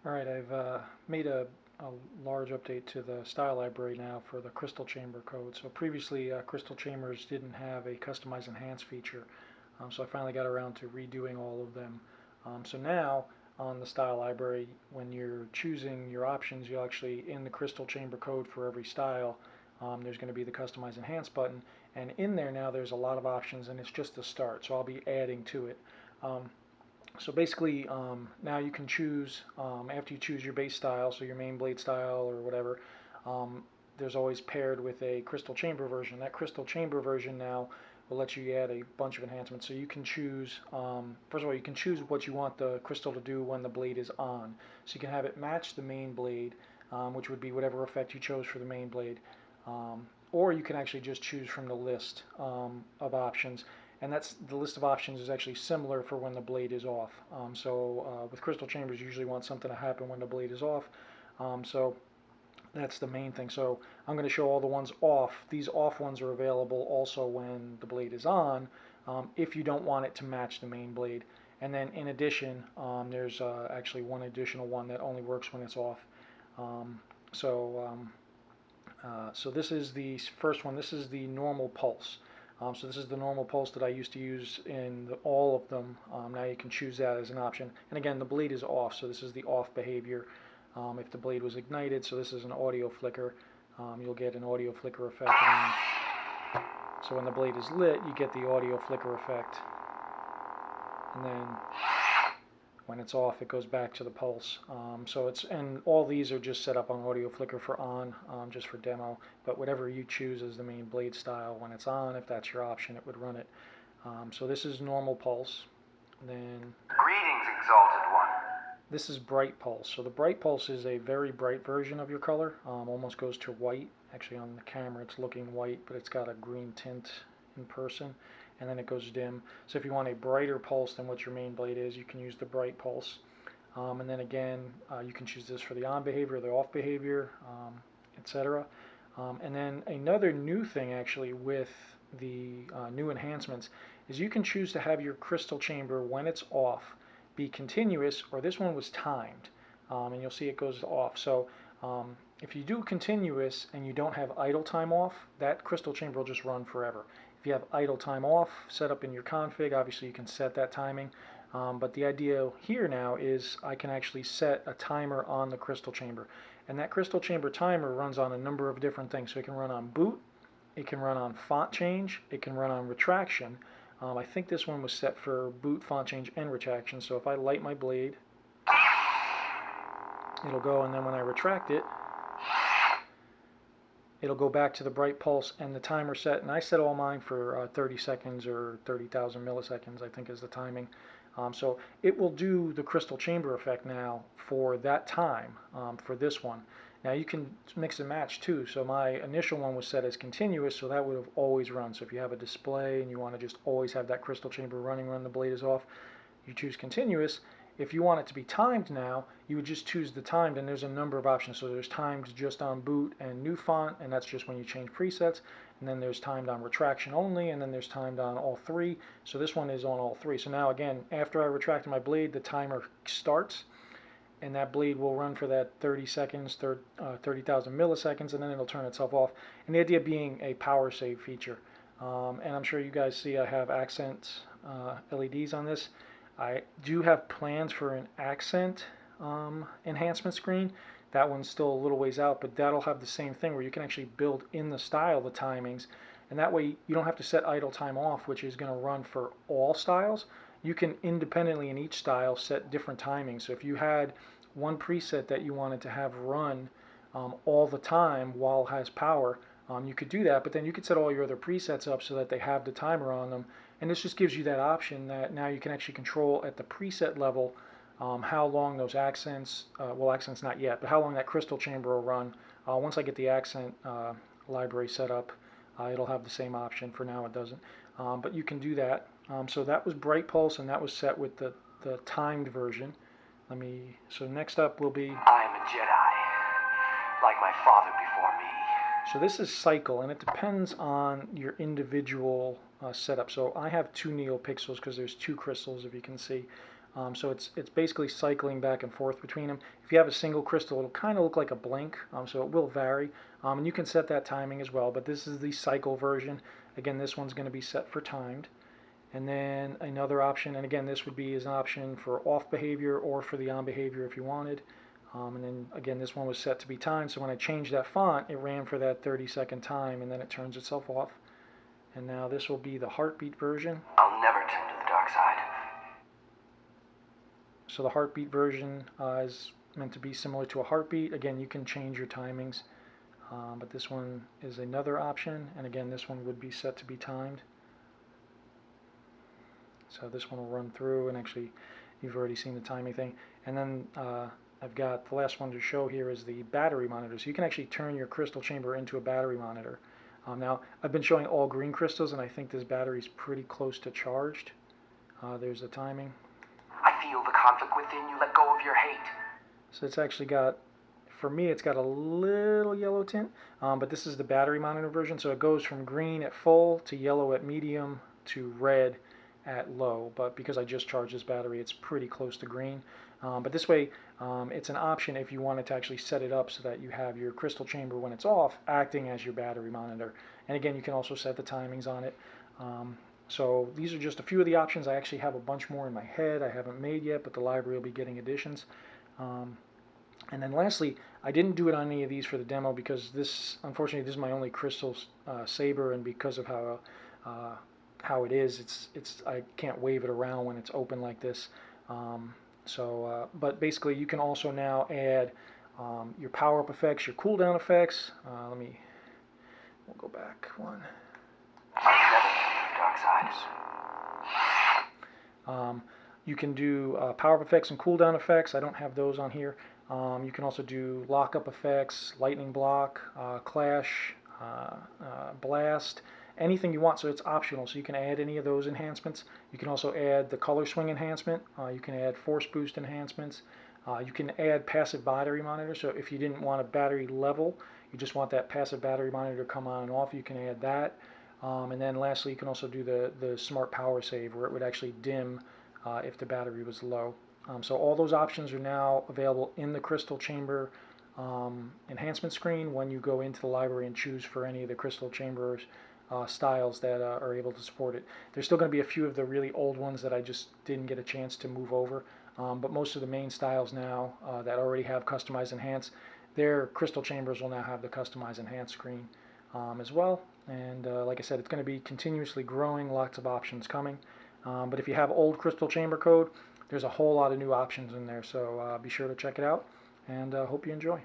Alright, I've made a large update to the style library now for the crystal chamber code. So previously crystal chambers didn't have a customize enhance feature, so I finally got around to redoing all of them. So now on the style library, when you're choosing your options, you actually, in the crystal chamber code for every style, there's going to be the customize enhance button, and in there now there's a lot of options, and it's just the start, so I'll be adding to it. So basically, now you can choose, after you choose your base style, so your main blade style or whatever, there's always paired with a crystal chamber version. That crystal chamber version now will let you add a bunch of enhancements. So you can choose, first of all, you can choose what you want the crystal to do when the blade is on. So you can have it match the main blade, which would be whatever effect you chose for the main blade. Or you can actually just choose from the list of options, and that's the list of options is actually similar for when the blade is off. With crystal chambers, you usually want something to happen when the blade is off. So that's the main thing. So I'm going to show all the ones off. These off ones are available also when the blade is on, if you don't want it to match the main blade. And then in addition, there's actually one additional one that only works when it's off. Um, so um, so this is the first one. This is the normal pulse. So this is the normal pulse that I used to use in all of them. Now you can choose that as an option. And again, the blade is off, so this is the off behavior. If the blade was ignited, so this is an audio flicker, you'll get an audio flicker effect. So when the blade is lit, you get the audio flicker effect. And then when it's off, it goes back to the pulse. And all these are just set up on audio flicker for on, just for demo. But whatever you choose as the main blade style, when it's on, if that's your option, it would run it. So this is normal pulse. Then greetings, exalted one. This is bright pulse. So the bright pulse is a very bright version of your color. Almost goes to white. Actually, on the camera, it's looking white, but it's got a green tint in person. And then it goes dim. So if you want a brighter pulse than what your main blade is, you can use the bright pulse. And then again, you can choose this for the on behavior, the off behavior, etc. And then another new thing actually with the new enhancements is you can choose to have your crystal chamber, when it's off, be continuous, or this one was timed. And you'll see it goes off. So if you do continuous and you don't have idle time off, that crystal chamber will just run forever. If you have idle time off set up in your config, obviously you can set that timing. But the idea here now is I can actually set a timer on the crystal chamber. And that crystal chamber timer runs on a number of different things. So it can run on boot, it can run on font change, it can run on retraction. I think this one was set for boot, font change, and retraction. So if I light my blade, it'll go, and then when I retract it, it'll go back to the bright pulse and the timer set. And I set all mine for 30 seconds or 30,000 milliseconds, I think is the timing. So it will do the crystal chamber effect now for that time, for this one. Now you can mix and match too. So my initial one was set as continuous, so that would have always run. So if you have a display and you want to just always have that crystal chamber running when the blade is off, you choose continuous. If you want it to be timed now, you would just choose the timed, and there's a number of options. So there's timed just on boot and new font, and that's just when you change presets. And then there's timed on retraction only, and then there's timed on all three. So this one is on all three. So now again, after I retracted my blade, the timer starts, and that blade will run for that 30 seconds, 30,000 milliseconds, and then it'll turn itself off. And the idea being a power save feature. And I'm sure you guys see I have accent LEDs on this. I do have plans for an accent enhancement screen. That one's still a little ways out, but that'll have the same thing where you can actually build in the style the timings, and that way you don't have to set idle time off, which is going to run for all styles. You can independently in each style set different timings. So if you had one preset that you wanted to have run all the time while it has power, you could do that, but then you could set all your other presets up so that they have the timer on them. And this just gives you that option that now you can actually control at the preset level how long those accents, well, accents not yet, but how long that crystal chamber will run. Once I get the accent library set up, it'll have the same option. For now it doesn't. But you can do that. So that was Bright Pulse, and that was set with the timed version. So next up will be... I am a Jedi, like my father before me. So this is cycle, and it depends on your individual setup. So I have 2 neopixels because there's 2 crystals, if you can see. So it's basically cycling back and forth between them. If you have a single crystal, it'll kind of look like a blink, so it will vary. And you can set that timing as well, but this is the cycle version. Again, this one's going to be set for timed. And then another option, and again, this would be as an option for off behavior or for the on behavior if you wanted. And then again, this one was set to be timed, so when I changed that font, it ran for that 30-second time, and then it turns itself off. And now this will be the heartbeat version. I'll never turn to the dark side. So the heartbeat version is meant to be similar to a heartbeat. Again, you can change your timings, but this one is another option, and again, this one would be set to be timed. So this one will run through, and actually you've already seen the timing thing. And then I've got the last one to show here is the battery monitor. So you can actually turn your crystal chamber into a battery monitor. Now I've been showing all green crystals, and I think this battery is pretty close to charged. There's the timing. I feel the conflict within you. Let go of your hate. So it's actually got, for me, it's got a little yellow tint, but this is the battery monitor version. So it goes from green at full to yellow at medium to red at low, but because I just charged this battery, it's pretty close to green. But this way, it's an option if you wanted to actually set it up so that you have your crystal chamber when it's off acting as your battery monitor. And again, you can also set the timings on it. So these are just a few of the options. I actually have a bunch more in my head I haven't made yet, but the library will be getting additions. And then lastly, I didn't do it on any of these for the demo because this, unfortunately, this is my only crystal saber, and because of how it is, I can't wave it around when it's open like this. But basically, you can also now add your power-up effects, your cooldown effects. We'll go back one. Dark side. You can do power-up effects and cooldown effects. I don't have those on here. You can also do lock-up effects, lightning block, clash, blast, anything you want, so it's optional. So you can add any of those enhancements. You can also add the color swing enhancement. You can add force boost enhancements. You can add passive battery monitor. So if you didn't want a battery level, you just want that passive battery monitor to come on and off, you can add that. And then lastly, you can also do the smart power save, where it would actually dim if the battery was low. So all those options are now available in the crystal chamber enhancement screen when you go into the library and choose for any of the crystal chambers styles that are able to support it. There's still going to be a few of the really old ones that I just didn't get a chance to move over, but most of the main styles now that already have Customize Enhance, their crystal chambers will now have the Customize Enhance screen as well. And like I said, it's going to be continuously growing, lots of options coming. But if you have old crystal chamber code, there's a whole lot of new options in there, so be sure to check it out, and hope you enjoy.